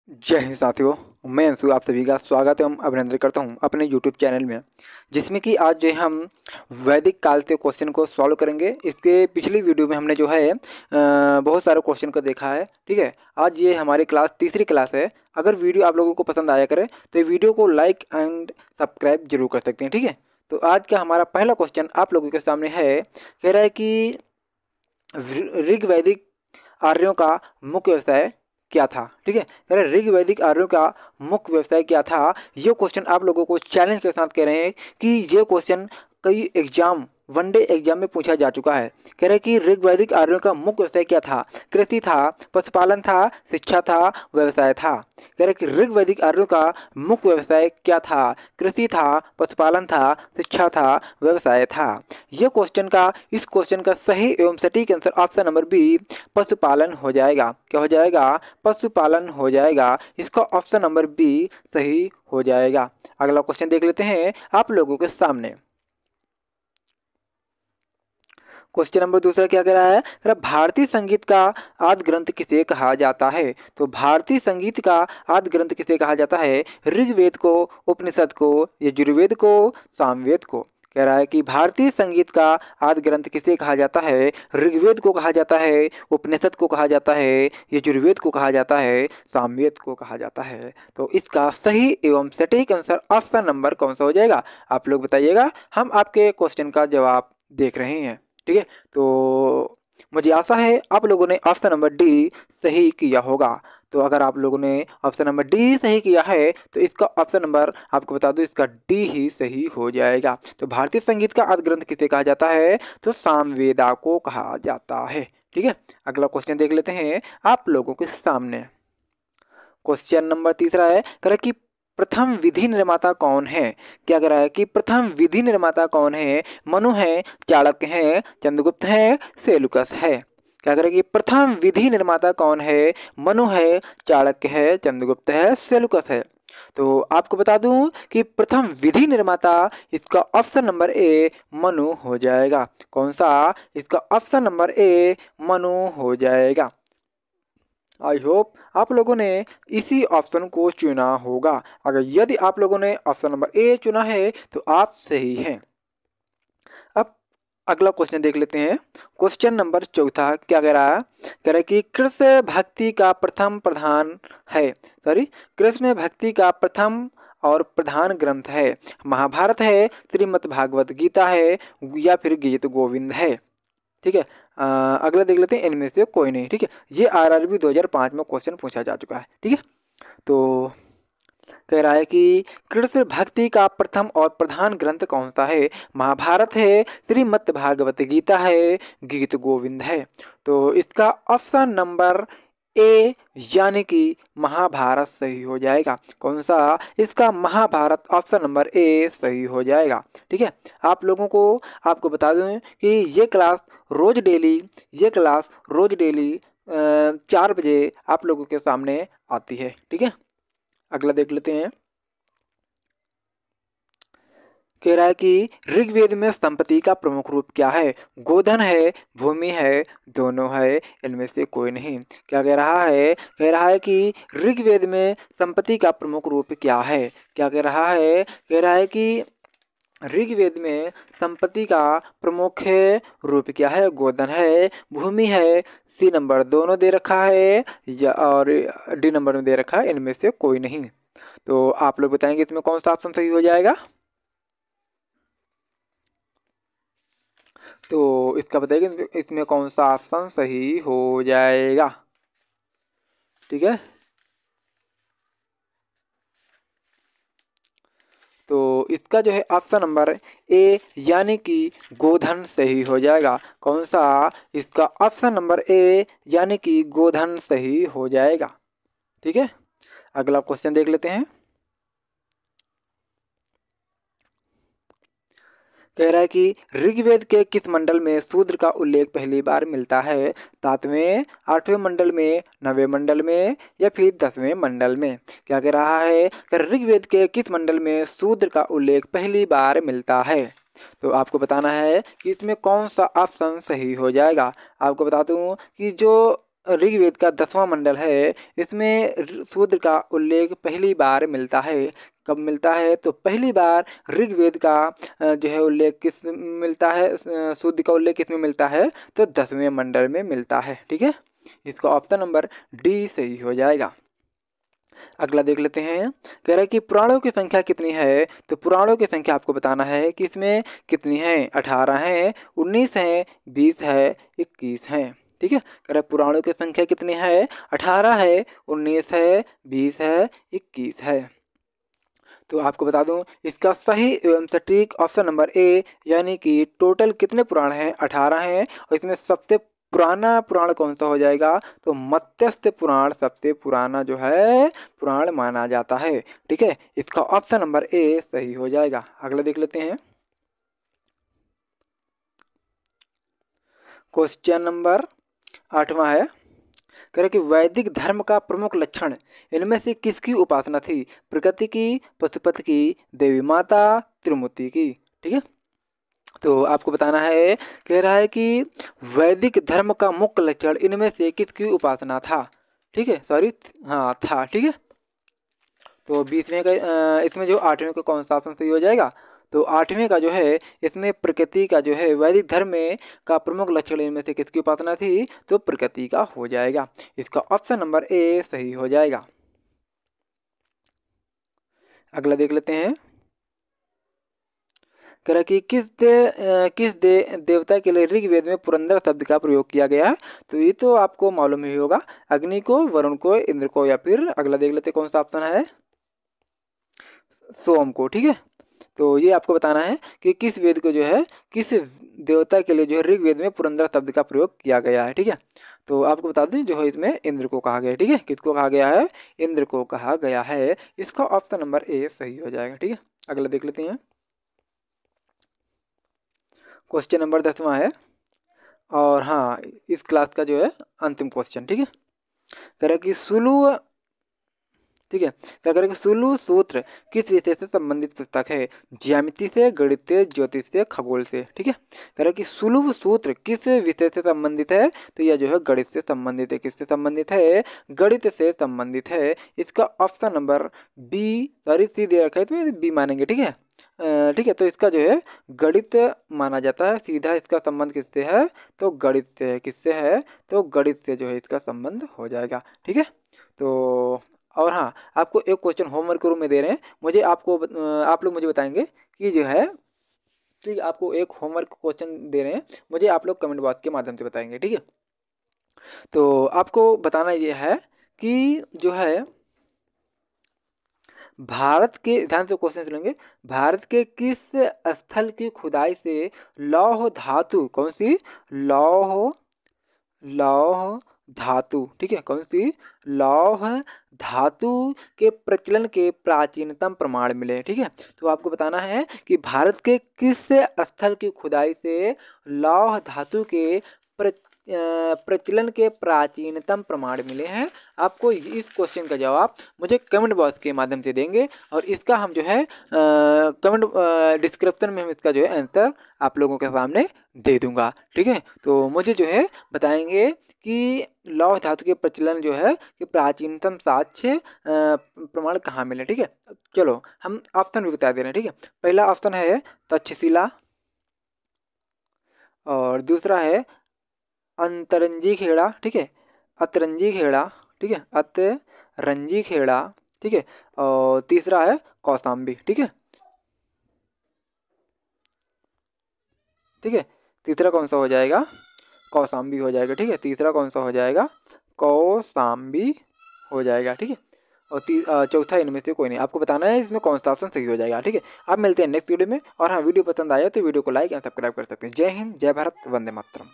जय हिंद साथियों। मैं अंशु आप सभी का स्वागत एवं अभिनंदन करता हूं अपने यूट्यूब चैनल में, जिसमें कि आज जो है हम वैदिक काल से क्वेश्चन को सॉल्व करेंगे। इसके पिछली वीडियो में हमने जो है बहुत सारे क्वेश्चन को देखा है। ठीक है, आज ये हमारी तीसरी क्लास है। अगर वीडियो आप लोगों को पसंद आया करे तो ये वीडियो को लाइक एंड सब्सक्राइब जरूर कर सकते हैं। ठीक है, तो आज का हमारा पहला क्वेश्चन आप लोगों के सामने है। कह रहा है कि ऋग्वैदिक आर्यों का मुख्य व्यवसाय क्या था। ठीक है, कह रहे ऋग्वैदिक आर्यों का मुख्य व्यवसाय क्या था। ये क्वेश्चन आप लोगों को चैलेंज के साथ कह रहे हैं कि ये क्वेश्चन कई वनडे एग्जाम में पूछा जा चुका है। कह रहे कि ऋग्वैदिक आर्यों का मुख्य व्यवसाय क्या था। कृषि था, पशुपालन था, शिक्षा था, व्यवसाय था। कह रहे कि ऋग्वैदिक आर्यों का मुख्य व्यवसाय क्या था। कृषि था, पशुपालन था, शिक्षा था, व्यवसाय था। इस क्वेश्चन का सही एवं सटीक आंसर ऑप्शन नंबर बी पशुपालन हो जाएगा। क्या हो जाएगा? पशुपालन हो जाएगा। इसका ऑप्शन नंबर बी सही हो जाएगा। अगला क्वेश्चन देख लेते हैं आप लोगों के सामने। क्वेश्चन नंबर दूसरा क्या कह रहा है? भारतीय संगीत का आदि ग्रंथ किसे कहा जाता है। तो भारतीय संगीत का आदि ग्रंथ किसे कहा जाता है? ऋग्वेद को, उपनिषद को, यजुर्वेद को, सामवेद को। कह रहा है कि भारतीय संगीत का आदि ग्रंथ किसे कहा जाता है? ऋग्वेद को कहा जाता है, उपनिषद को कहा जाता है, यजुर्वेद को कहा जाता है, सामवेद को कहा जाता है। तो इसका सही एवं सटीक आंसर ऑप्शन नंबर कौन सा हो जाएगा? आप लोग बताइएगा। हम आपके क्वेश्चन का जवाब देख रहे हैं। ठीक है, तो मुझे आशा है आप लोगों ने ऑप्शन नंबर डी सही किया होगा। तो अगर आप लोगों ने ऑप्शन नंबर डी सही किया है तो इसका ऑप्शन नंबर आपको बता दूं, इसका डी ही सही हो जाएगा। तो भारतीय संगीत का आदि ग्रंथ किसे कहा जाता है? तो सामवेदा को कहा जाता है। ठीक है, अगला क्वेश्चन देख लेते हैं आप लोगों के सामने। क्वेश्चन नंबर तीसरा है, कह रहा है कि प्रथम विधि निर्माता कौन है। क्या कह रहा है कि प्रथम विधि निर्माता कौन है? मनु है, चाणक्य है, चंद्रगुप्त है, सेलुकस है। क्या कह रहा है कि प्रथम विधि निर्माता कौन है? मनु है, चाणक्य है, चंद्रगुप्त है, सेलुकस है। तो आपको बता दूं कि प्रथम विधि निर्माता इसका ऑप्शन नंबर ए मनु हो जाएगा। कौन सा? इसका ऑप्शन नंबर ए मनु हो जाएगा। आई होप आप लोगों ने इसी ऑप्शन को चुना होगा। अगर यदि आप लोगों ने ऑप्शन नंबर ए चुना है तो आप सही हैं। अब अगला क्वेश्चन देख लेते हैं। क्वेश्चन नंबर चौथा क्या कह रहा है? कह रहा है कि कृष्ण भक्ति का प्रथम प्रधान है। कृष्ण भक्ति का प्रथम और प्रधान ग्रंथ है। महाभारत है, श्रीमद् भागवत गीता है, या फिर गीत गोविंद है। ठीक है, अगला देख लेते हैं। इनमें से कोई नहीं। ठीक है, ये आरआरबी 2005 में क्वेश्चन पूछा जा चुका है। ठीक है, तो कह रहा है कि कृष्ण भक्ति का प्रथम और प्रधान ग्रंथ कौन सा है? महाभारत है, श्रीमद् भागवत गीता है, गीत गोविंद है। तो इसका ऑप्शन नंबर ए यानी कि महाभारत सही हो जाएगा। कौन सा? इसका महाभारत ऑप्शन नंबर ए सही हो जाएगा। ठीक है, आप लोगों को आपको बता दूं कि ये क्लास रोज डेली 4 बजे आप लोगों के सामने आती है। ठीक है, अगला देख लेते हैं। कह रहा है कि ऋग्वेद में संपत्ति का प्रमुख रूप क्या है? गोधन है, भूमि है, दोनों है, इनमें से कोई नहीं। क्या कह रहा है? कह रहा है कि ऋग्वेद में संपत्ति का प्रमुख रूप क्या है? क्या कह रहा है? कह रहा है कि ऋग्वेद में संपत्ति का प्रमुख रूप क्या है? गोधन है, भूमि है, सी नंबर दोनों दे रखा है, या और डी नंबर में दे रखा है, इनमें से कोई नहीं। तो आप लोग बताएंगे इसमें कौन सा ऑप्शन सही हो जाएगा? तो इसका बताइए इसमें कौन सा ऑप्शन सही हो जाएगा। ठीक है, तो इसका जो है ऑप्शन नंबर ए यानी कि गोधन सही हो जाएगा। कौन सा? इसका ऑप्शन नंबर ए यानी कि गोधन सही हो जाएगा। ठीक है, अगला क्वेश्चन देख लेते हैं। कह रहा है कि ऋग्वेद के किस मंडल में शूद्र का उल्लेख पहली बार मिलता है? 7वें, 8वें मंडल में, 9वें मंडल में, या फिर 10वें मंडल में। क्या कह रहा है? कि ऋग्वेद के किस मंडल में शूद्र का उल्लेख पहली बार मिलता है? तो आपको बताना है कि इसमें कौन सा ऑप्शन सही हो जाएगा। आपको बता दूं कि जो ऋग्वेद का 10वां मंडल है, इसमें शूद्र का उल्लेख पहली बार मिलता है। कब मिलता है? तो पहली बार ऋग्वेद का जो है उल्लेख किस मिलता है, शूद्र का उल्लेख किस में मिलता है? तो 10वें मंडल में मिलता है। ठीक है, इसका ऑप्शन नंबर डी सही हो जाएगा। अगला देख लेते हैं। कह रहा है कि पुराणों की संख्या कितनी है? तो पुराणों की संख्या आपको बताना है कि इसमें कितनी है। 18 है, 19 है, 20 है, 21 है। ठीक है, कह रहा है पुराणों की संख्या कितनी है? 18 है, 19 है, 20 है, 21 है। तो आपको बता दूं, इसका सही एवं सटीक ऑप्शन नंबर ए, यानी कि टोटल कितने पुराण हैं? 18 हैं, और इसमें सबसे पुराना पुराण कौन सा हो जाएगा? तो मत्स्य पुराण सबसे पुराना जो है पुराण माना जाता है। ठीक है, इसका ऑप्शन नंबर ए सही हो जाएगा। अगला देख लेते हैं। क्वेश्चन नंबर 8वां है। कह रहे कि वैदिक धर्म का प्रमुख लक्षण इनमें से किसकी उपासना थी? प्रकृति की, पशुपति की, देवी माता, त्रिमूर्ति की। ठीक है, तो आपको बताना है। कह रहा है कि वैदिक धर्म का मुख्य लक्षण इनमें से किसकी उपासना था? ठीक है, सॉरी, हाँ था। ठीक है, तो 20वें का इसमें जो 8वें का कौन सा ऑप्शन सही हो जाएगा? तो 8वें का जो है इसमें प्रकृति का जो है वैदिक धर्म में का प्रमुख लक्षण इनमें से किसकी उपासना थी? तो प्रकृति का हो जाएगा। इसका ऑप्शन नंबर ए सही हो जाएगा। अगला देख लेते हैं। कह रहा कि किस देवता के लिए ऋग्वेद में पुरंदर शब्द का प्रयोग किया गया है? तो ये तो आपको मालूम ही होगा, अग्नि को, वरुण को, इंद्र को, या फिर अगला देख लेते कौन सा ऑप्शन है? सोम को। ठीक है, तो ये आपको बताना है कि किस वेद को जो है, किस देवता के लिए जो है ऋग्वेद में पुरंदर शब्द का प्रयोग किया गया है। ठीक है, तो आपको बता दें जो है इसमें इंद्र को कहा गया है। ठीक है, किसको कहा गया है? इंद्र को कहा गया है। इसका ऑप्शन नंबर ए सही हो जाएगा। ठीक है, अगला देख लेते हैं। क्वेश्चन नंबर 10वां है, और हाँ इस क्लास का जो है अंतिम क्वेश्चन। ठीक है, कह रहा कि सुलु, ठीक है, क्या करें कि सुलु सूत्र किस विषय से संबंधित पुस्तक है? ज्यामिति से, गणित से, ज्योतिष से, खगोल से। ठीक है, कह रहा कि सुलु सूत्र किस विषय से संबंधित है? तो यह जो है गणित से संबंधित है। किससे संबंधित है? गणित से संबंधित है। इसका option number B, sorry C दे रखा है, इसमें बी मानेंगे। ठीक है, ठीक है, तो इसका जो है गणित माना जाता है। सीधा इसका संबंध किससे है? तो गणित से है। किससे है? तो गणित से जो है इसका संबंध हो जाएगा। ठीक है, तो और हाँ, आपको एक क्वेश्चन होमवर्क रूम में दे रहे हैं। मुझे आपको आप लोग मुझे बताएंगे कि जो है, ठीक है, आपको एक होमवर्क क्वेश्चन दे रहे हैं, मुझे आप लोग कमेंट बॉक्स के माध्यम से बताएंगे। ठीक है, तो आपको बताना ये है कि जो है भारत के, ध्यान से क्वेश्चन सुनेंगे, भारत के किस स्थल की खुदाई से लौह धातु, कौन सी? लौह धातु, ठीक है, कौन सी? लौह धातु के प्रचलन के प्राचीनतम प्रमाण मिले। ठीक है, तो आपको बताना है कि भारत के किस स्थल की खुदाई से लौह धातु के प्रचलन के प्राचीनतम प्रमाण मिले हैं। आपको इस क्वेश्चन का जवाब मुझे कमेंट बॉक्स के माध्यम से देंगे, और इसका हम जो है कमेंट डिस्क्रिप्शन में हम इसका जो है आंसर आप लोगों के सामने दे दूंगा। ठीक है, तो मुझे जो है बताएंगे कि लौह धातु के प्रचलन जो है कि प्राचीनतम साक्ष्य प्रमाण कहाँ मिले। ठीक है, चलो हम ऑप्शन भी बता दे रहे हैं। ठीक है, पहला ऑप्शन है तक्षशिला, और दूसरा है अंतरंजी खेड़ा। ठीक है, अतरंजी खेड़ा। ठीक है, अतरंजी खेड़ा। ठीक है, और तीसरा है कौशाम्बी। ठीक है, ठीक है, तीसरा कौन सा हो जाएगा? कौशाम्बी हो जाएगा। ठीक है, तीसरा कौन सा हो जाएगा? कौशाम्बी हो जाएगा। ठीक है, और चौथा इनमें से कोई नहीं। आपको बताना है इसमें कौन सा ऑप्शन सही हो जाएगा। ठीक है, आप मिलते हैं नेक्स्ट वीडियो में, और हाँ वीडियो पसंद आया तो वीडियो को लाइक एंड सब्सक्राइब कर सकते हैं। जय हिंद, जय भारत, वंदे मातरम।